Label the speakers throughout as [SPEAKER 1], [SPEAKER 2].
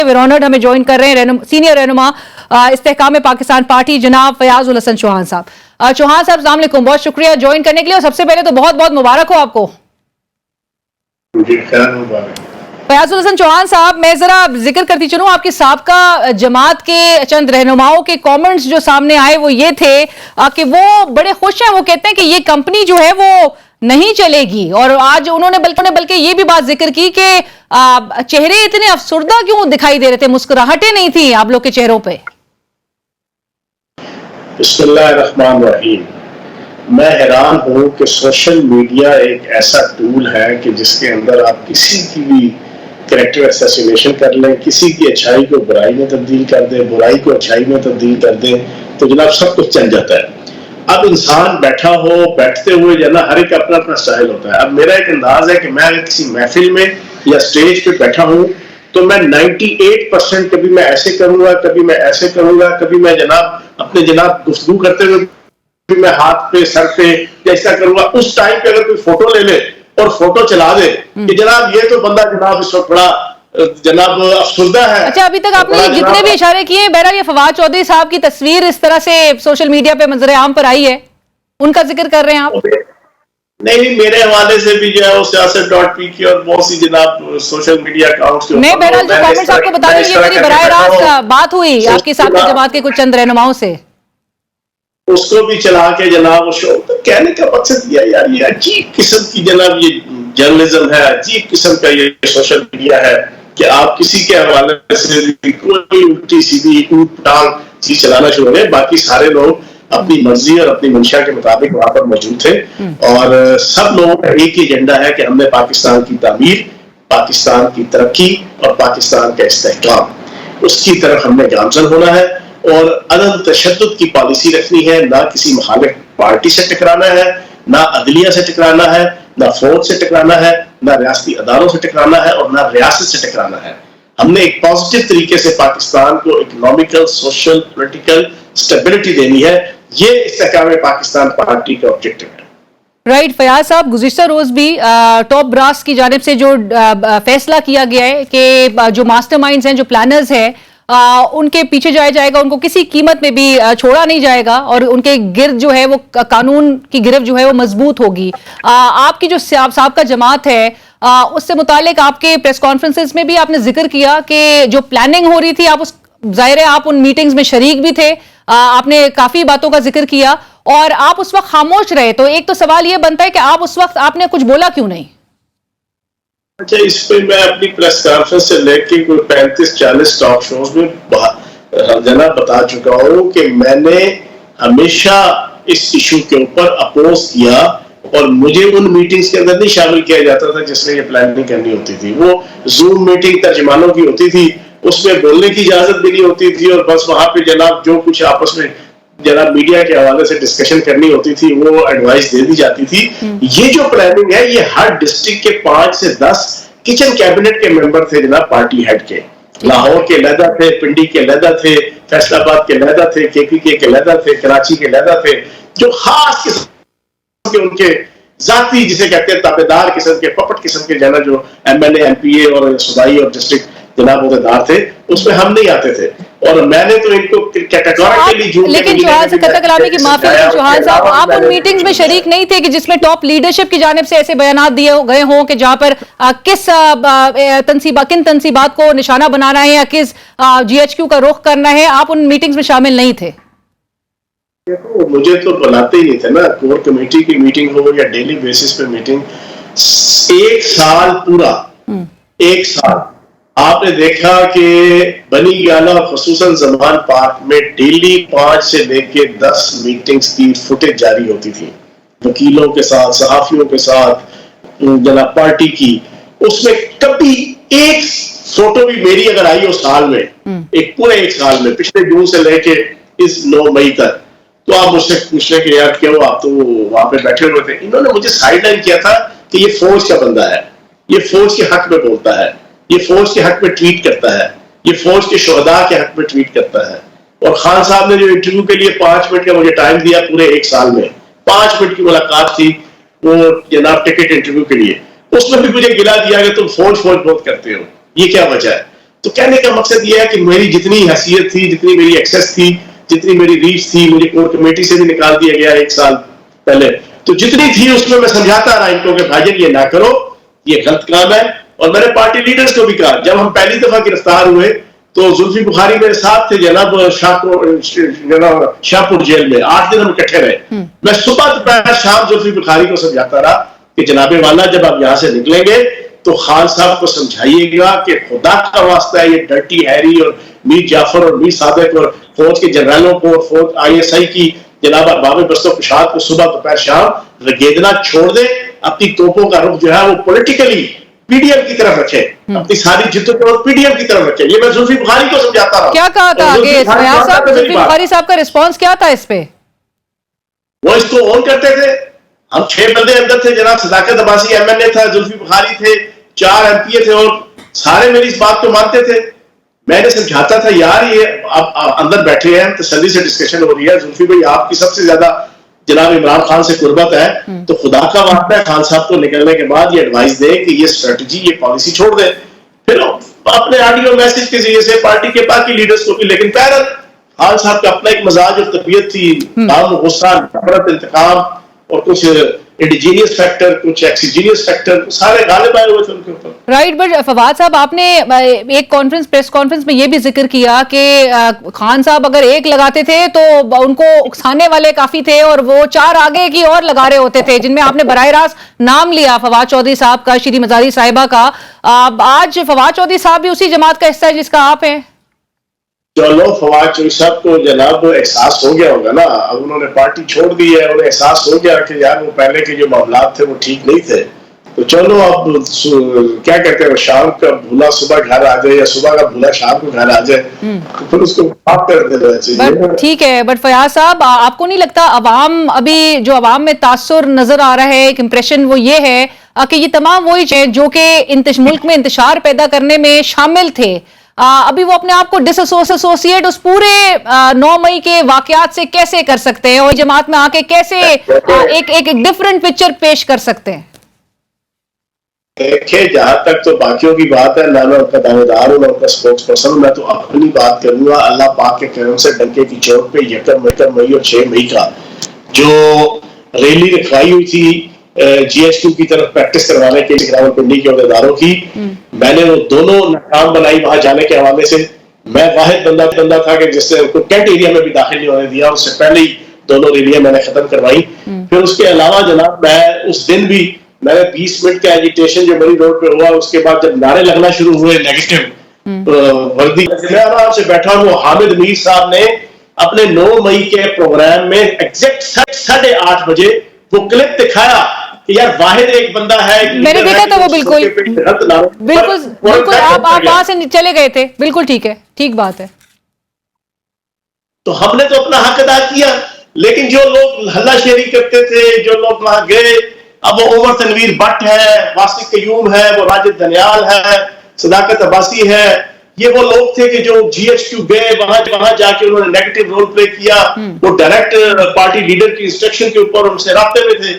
[SPEAKER 1] विरोनड हमें ज्वाइन कर रहे हैं सीनियर रहनुमा इस्तेहकाम पाकिस्तान पार्टी जनाब फयाज उल हसन चौहान साहब। चौहान साहब अस्सलाम वालेकुम, बहुत शुक्रिया ज्वाइन करने के लिए और सबसे पहले तो बहुत बहुत मुबारक हो आपको। फयाज उल हसन चौहान साहब, मैं जरा जिक्र करती चलूं आपकी साबका जमात के चंद रहनुमाओं के कमेंट्स जो सामने आए वो ये थे कि वो बड़े खुश हैं। वो कहते हैं कि ये कंपनी जो है वो नहीं चलेगी और आज उन्होंने बल्कि ये भी बात जिक्र की कि चेहरे इतने अफसुर्दा क्यों दिखाई दे रहे थे, मुस्कुराहटें नहीं थी आप लोग के चेहरों पे।
[SPEAKER 2] बिस्मिल्लाहिर्रहमानिर्रहीम। मैं हैरान हूं कि सोशल मीडिया एक ऐसा टूल है कि जिसके अंदर आप किसी की भी कैरेक्टर असैसिनेशन कर लें, किसी की अच्छाई को बुराई में तब्दील कर दें, बुराई को अच्छाई में तब्दील कर दें, तो जनाब सब कुछ चल जाता है। अब इंसान बैठा हो, बैठते हुए जो ना हर एक अपना अपना स्टाइल होता है। अब मेरा एक अंदाज है कि मैं अगर किसी महफिल में या स्टेज पे बैठा हूं तो मैं 98% कभी मैं ऐसे करूंगा, कभी मैं ऐसे करूंगा, कभी मैं जनाब अपने जनाब गुफ्तगू करते हुए मैं हाथ पे सर पे जैसा करूंगा। उस टाइम पे अगर कोई फोटो ले ले और फोटो चला दे कि जनाब ये तो बंदा जनाब इस वक्त बड़ा जनाब अफसुर्दा है।
[SPEAKER 1] अच्छा, अभी तक आपने जितने भी इशारे किए हैं, बहरहाल ये फवाद चौधरी साहब की तस्वीर इस तरह से सोशल मीडिया पे मंजर आम पर आई है, उनका जिक्र कर रहे हैं आप?
[SPEAKER 2] नहीं, मेरे हवाले से भी जो है वो siyaset.p की और बहुत सी जनाब सोशल मीडिया अकाउंट्स
[SPEAKER 1] मैं बहरहाल जो कमेंट्स आपको बता दूं, ये मेरी बराह रास्त बात हुई आपकी साथ जमात के कुछ चंद रहनुमाओं से, उसको
[SPEAKER 2] भी चला के जनाब वो शो तो कहने का मकसद यह यार ये अजीब किस्म की जनाब ये जर्नलिज्म है, अजीब किस्म का ये सोशल मीडिया है कि आप किसी के हवाले से कोई उल्टी सीधी ऊट-पटांग चीज चलाना शुरू करें। बाकी सारे लोग अपनी मर्जी और अपनी मंशा के मुताबिक वहां पर मौजूद थे और सब लोगों का एक ही एजेंडा है कि हमने पाकिस्तान की तामीर, पाकिस्तान की तरक्की और पाकिस्तान का इस्तेहकाम, उसकी तरफ हमने गामजन होना है और अदम तशद्दुद की पॉलिसी रखनी है। ना किसी मुखालिफ पार्टी से टकराना है, ना अदलिया से टकराना है, ना फौज से टकराना है, ना रियासती अदालों से टकराना है और ना रियासत से टकराना है। हमने एक पॉजिटिव तरीके से पाकिस्तान को इकोनॉमिकल, सोशल, पॉलिटिकल स्टेबिलिटी देनी है। ये इस्तेहकाम पाकिस्तान पार्टी का ऑब्जेक्टिव है।
[SPEAKER 1] राइट फयाज साहब, गुज़िश्ता रोज भी टॉप ब्रास की जानिब से जो फैसला किया गया है कि जो मास्टरमाइंड्स हैं, जो प्लानर्स हैं, उनके पीछे जाया जाएगा, उनको किसी कीमत में भी छोड़ा नहीं जाएगा और उनके गिर्द जो है वो कानून की गिरफ्त जो है वो मजबूत होगी। आपकी जो साबका जमात है उससे मुतालिक आपके प्रेस कॉन्फ्रेंसेस में भी आपने जिक्र किया कि जो प्लानिंग हो रही थी, आप उस जाहिर है आप उन मीटिंग्स में शरीक भी थे, आपने काफी बातों का जिक्र किया और आप उस वक्त खामोश रहे। तो एक तो सवाल ये बनता है कि आप उस वक्त आपने कुछ बोला क्यों नहीं?
[SPEAKER 2] अच्छा, इस पे मैं अपनी प्रेस कॉन्फ्रेंस से लेके कोई 35-40 टॉक शोज में जनाब बता चुका हूं कि मैंने हमेशा इस इशू के ऊपर अपोज किया और मुझे उन मीटिंग्स के अंदर नहीं शामिल किया जाता था जिसमें ये प्लानिंग करनी होती थी। वो जूम मीटिंग तर्जमानों की होती थी, उसमें बोलने की इजाजत भी नहीं होती थी और बस वहां पे जनाब जो कुछ आपस में जनाब मीडिया के हवाले से डिस्कशन करनी होती थी वो एडवाइस दे दी जाती थी। ये जो प्लानिंग है ये हर डिस्ट्रिक्ट के 5 से 10 किचन कैबिनेट के मेंबर थे जनाब पार्टी हेड के। लाहौर के लहदा थे, पिंडी के लहदा थे, फैसलाबाद के लहदा थे, KPK के लहदा थे, कराची के लहदा थे, जो खास किस्म के उनके जाती जिसे कहते हैं ताबेदार किस्म के, पपट किस्म के जना जो MLA, MPA और सूबाई और डिस्ट्रिक्ट जनाब उहदेदार थे, उसमें हम नहीं आते थे और मैंने तो इनको कैटेगोरिकली
[SPEAKER 1] लेकिन चौहान से कतल कलामी की माफी चौहान साहब, आप उन मीटिंग्स में शरीक नहीं थे कि जिसमें टॉप लीडरशिप की जानिब से ऐसे बयानात दिए गए हों कि जहां पर किन तंसीबात को निशाना बनाना है या किस GHQ का रुख करना है, आप उन मीटिंग्स में शामिल नहीं थे?
[SPEAKER 2] देखो, मुझे तो बुलाते ही नहीं थे ना, कोर कमेटी की मीटिंग हो या डेली बेसिस पे मीटिंग। एक साल पूरा, एक साल आपने देखा कि बनी गाला खसूसन जमान पार्क में डेली 5 से लेके 10 मीटिंग्स की फुटेज जारी होती थी, वकीलों के साथ, सहाफियों के साथ, जनाब पार्टी की। उसमें कभी एक फोटो भी मेरी अगर आई हो साल में, एक पूरे एक साल में, पिछले जून से लेके इस 9 मई तक, तो आप मुझसे पूछ रहे कि यार क्यों आप तो वहां पे बैठे हुए थे। इन्होंने मुझे साइडलाइन किया था कि ये फौज का बंदा है, ये फौज के हक में बोलता है, ये फौज के हक में ट्वीट करता है, ये फौज के शोहदा के हक में ट्वीट करता है। और खान साहब ने जो इंटरव्यू के लिए 5 मिनट का मुझे टाइम दिया पूरे एक साल में, 5 मिनट की मुलाकात थी वो जनाब टिकट इंटरव्यू के लिए, उसमें भी मुझे गिला दिया कि तुम फौज बहुत करते हो, ये क्या वजह है? तो कहने का मकसद यह है कि मेरी जितनी हैसियत थी, जितनी मेरी एक्सेस थी, जितनी मेरी रीच थी, मुझे कोर कमेटी से भी निकाल दिया गया 1 साल पहले, तो जितनी थी उसमें मैं समझाता रहा इनको कि भाईजान ये ना करो, ये गलत काम है। और मैंने पार्टी लीडर्स को भी कहा, जब हम पहली दफा गिरफ्तार हुए तो जुल्फी बुखारी मेरे साथ थे जनाब शाहपुर जेल में, 8 दिन हम इकट्ठे रहे। मैं सुबह दोपहर शाम जुल्फी बुखारी को समझाता रहा कि जनाबे वाला जब आप यहां से निकलेंगे तो खान साहब को समझाइएगा कि खुदा का वास्ता है ये डर्टी हैरी और मीर जाफर और मीर सादिक और फौज के जनरलों को और फौज ISI की जनाब अरबाब बस्तो खुशाद को सुबह दोपहर शाम रगेदना छोड़ दे, अपनी तोपों का रुख जो है वो पॉलिटिकली PDM की तरफ रखे, अपनी सारी जिद्दों PDM की तरफ रखे। ये मैं जुल्फी बुखारी को समझाता रहा।
[SPEAKER 1] क्या कहा था आगे फयाज साहब, जुल्फी बुखारी साहब का रिस्पांस क्या था इस पे?
[SPEAKER 2] वो इसको ऑन करते थे। हम 6 बंदे अंदर थे, जनाब सदाकत अब्बासी MNA था, जुल्फी बुखारी थे, 4 MPA थे और सारे मेरी इस बात को मानते थे। मैंने समझाता था यार ये आप अंदर बैठे हैं, तसल्ली से डिस्कशन हो रही है, जुल्फी भाई आपकी सबसे ज्यादा जनाब इमरान खान से कुर्बत है, तो खुदा का वास्ता है खान साहब को निकलने के बाद ये एडवाइस दे कि ये स्ट्रेटजी, ये पॉलिसी छोड़ दे। फिर अपने ऑडियो मैसेज के जरिए से पार्टी के बाकी लीडर्स को भी, लेकिन पैरल खान साहब का अपना एक मिजाज और तबीयत थी, काम, गुस्सा, नफरत, इंतकाम और कुछ इंडिजीनियस फैक्टर, कुछ एक्सीजीनियस फैक्टर सारे गालिब आए हुए थे उनके ऊपर।
[SPEAKER 1] राइट, बट फवाद साहब आपने एक प्रेस कॉन्फ्रेंस में ये भी जिक्र किया कि खान साहब अगर एक लगाते थे तो उनको उकसाने वाले काफी थे और वो 4 आगे की और लगा रहे होते थे, जिनमें आपने बराह रास्त नाम लिया फवाद चौधरी साहब का, श्री मजारी साहिबा का। आज फवाद चौधरी साहब भी उसी जमात का हिस्सा है जिसका आप हैं।
[SPEAKER 2] चलो फवाद चौधरी साहब को जनाब एहसास हो गया होगा ना, अब उन्होंने पार्टी छोड़ दी है, उन्हें एहसास हो गया कि यार वो पहले के जो मामला थे वो ठीक नहीं थे, तो चलो अब क्या कहते हैं, शाम का भूला सुबह घर आ जाए या सुबह का भूला शाम को घर आ जाए, तो फिर उसको माफ कर देना चाहिए।
[SPEAKER 1] ठीक है, बट फयाज साहब आपको नहीं लगता अवाम, अभी जो अवाम में तासुर नजर आ रहा है, एक इंप्रेशन वो ये है कि ये तमाम वही चीज जो कि मुल्क में इंतशार पैदा करने में शामिल थे, अभी वो अपने आप को डिसोसिएट उस पूरे 9 मई के वाकयात से कैसे कर सकते हैं और जमात में आके कैसे एक डिफरेंट पिक्चर पेश कर सकते हैं?
[SPEAKER 2] देखिए, जहां तक तो बाकियों की बात है, ना मैं उनका दावेदार हूं ना उनका स्पोक्स पर्सन, मैं तो अपनी बात करूंगा। अल्लाह पाक के करम से डंके की चोट पे 1 मई और 6 मई का जो रैली रखवाई हुई थी GHQ की तरफ प्रैक्टिस करवाने के लिए रावलपिंडी के अहदेदारों की, मैंने वो दोनों नाकाम बनाई वहां जाने के हवाले से। मैं वाहिद बंदा था कि जिससे उनको कैंट एरिया में भी दाखिल नहीं होने दिया, उससे पहले ही दोनों रैलियां मैंने खत्म करवाई। फिर उसके अलावा जनाब मैं उस दिन भी मैंने 20 मिनट का एजिटेशन जो मरी रोड पे हुआ, उसके बाद जब नारे लगना शुरू हुए नेगेटिव वर्दी, मैं आराम से बैठा हूँ। हामिद मीर साहब ने अपने 9 मई के प्रोग्राम में एग्जैक्ट 8:30 बजे वो क्लिप दिखाया कि यार वाहिद एक बंदा है,
[SPEAKER 1] मैंने देखा था वो, बिल्कुल आप वहां से चले गए थे, बिल्कुल ठीक है, ठीक बात है।
[SPEAKER 2] तो हमने तो अपना हक अदा किया, लेकिन जो लोग हल्लाशेरी करते थे, जो लोग वहां गए, अब वो उमर तनवीर भट्ट है, वासिक कयूम है, वो राजिद दनियाल है, सदाकत अब्बासी है, ये वो लोग थे कि जो GHQ गए, वहां जाके उन्होंने नेगेटिव रोल प्ले किया, वो डायरेक्ट पार्टी लीडर की इंस्ट्रक्शन के ऊपर उनसे राब्ते में थे।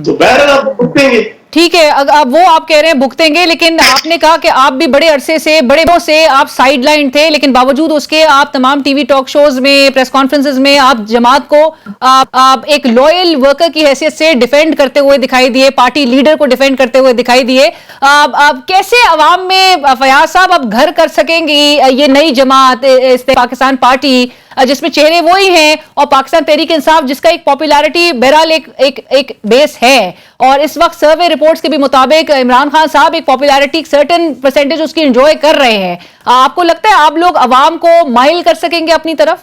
[SPEAKER 2] तो बहरहाल आप भुगतेंगे, ठीक है,
[SPEAKER 1] अब वो आप कह रहे हैं भुगतेंगे, लेकिन आपने कहा कि आप भी बड़े अरसे से, बड़े दिनों से आप साइड लाइन थे, लेकिन बावजूद उसके आप तमाम टीवी टॉक शोज में, प्रेस कॉन्फ्रेंसेज में आप जमात को आप एक लॉयल वर्कर की हैसियत से डिफेंड करते हुए दिखाई दिए, पार्टी लीडर को डिफेंड करते हुए दिखाई दिए। आप कैसे अवाम में फयाज साहब आप घर कर सकेंगी ये नई जमात पाकिस्तान पार्टी, जिसमें चेहरे वही हैं, और पाकिस्तान तहरीक इंसाफ जिसका एक पॉपुलैरिटी बहरहाल एक बेस है, और इस वक्त सर्वे रिपोर्ट्स के भी मुताबिक इमरान खान साहब एक पॉपुलैरिटी सर्टेन परसेंटेज उसकी एंजॉय कर रहे हैं। आपको लगता है आप लोग अवाम को माइल कर सकेंगे अपनी तरफ?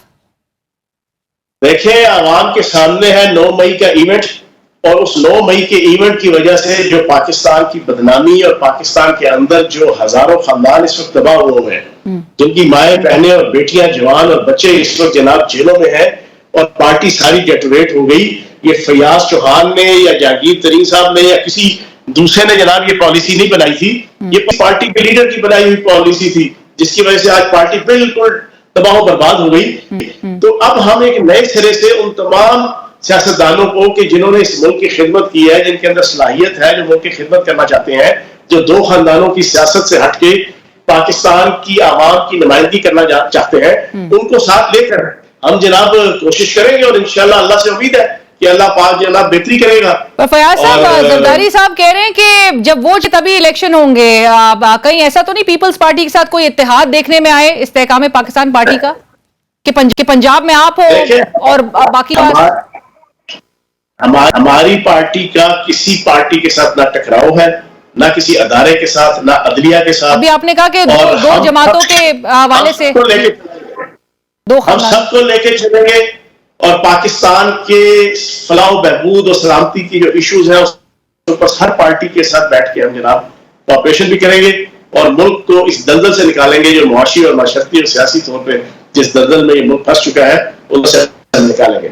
[SPEAKER 2] देखिए, अवाम के सामने है 9 मई का इवेंट, और उस 9 मई के इवेंट की वजह से जो पाकिस्तान की बदनामी और पाकिस्तान के अंदर जो हजारों खानदान इस वक्त तबाह हुए हैं, जिनकी माएं, बहनें और बेटियां, जवान और बच्चे इस वक्त जनाब जेलों में हैं, और पार्टी सारी डेटोरेट हो गई। ये फयाज चौहान ने या जहांगीर तरीन साहब ने या किसी दूसरे ने जनाब ये पॉलिसी नहीं बनाई थी, ये पार्टी के लीडर की बनाई हुई पॉलिसी थी, जिसकी वजह से आज पार्टी बिल्कुल तबाह बर्बाद हो गई। तो अब हम एक नए सिरे से उन तमाम सियासतदानों को कि जिन्होंने इस मुल्क की खिदमत की है, जिनके अंदर सलाहियत है, जो मुल्क की खिदमत करना चाहते हैं, जो 2 खानदानों की सियासत से हटके पाकिस्तान की आवाम की नुमाइंदगी करना चाहते हैं, उनको साथ लेकर हम जनाब कोशिश करेंगे और इंशाल्लाह अल्लाह से उम्मीद है कि अल्लाह पाक जनाब बेहतरी करेगा।
[SPEAKER 1] पर फयाज साहब, जरदारी साहब कह रहे हैं कि जब वो तभी इलेक्शन होंगे। कहीं ऐसा तो नहीं पीपल्स पार्टी के साथ कोई इत्तेहाद देखने में आए इस्तेहकाम पाकिस्तान पार्टी का कि पंजाब में आप हो और बाकी
[SPEAKER 2] हमारी पार्टी का किसी पार्टी के साथ ना टकराव है, ना किसी अदारे के साथ, ना अदलिया के साथ।
[SPEAKER 1] अभी आपने कहा कि दो जमातों के हवाले से
[SPEAKER 2] हम सबको लेके चलेंगे और पाकिस्तान के फलाह बहबूद और सलामती की जो इश्यूज हैं उस पर हर पार्टी के साथ बैठ के हम जनाब कॉपरेशन भी करेंगे और मुल्क को इस दलदल से निकालेंगे जो मुआशी और माशरती और सियासी तौर पर जिस दलदल में ये मुल्क फंस चुका है, उससे निकालेंगे।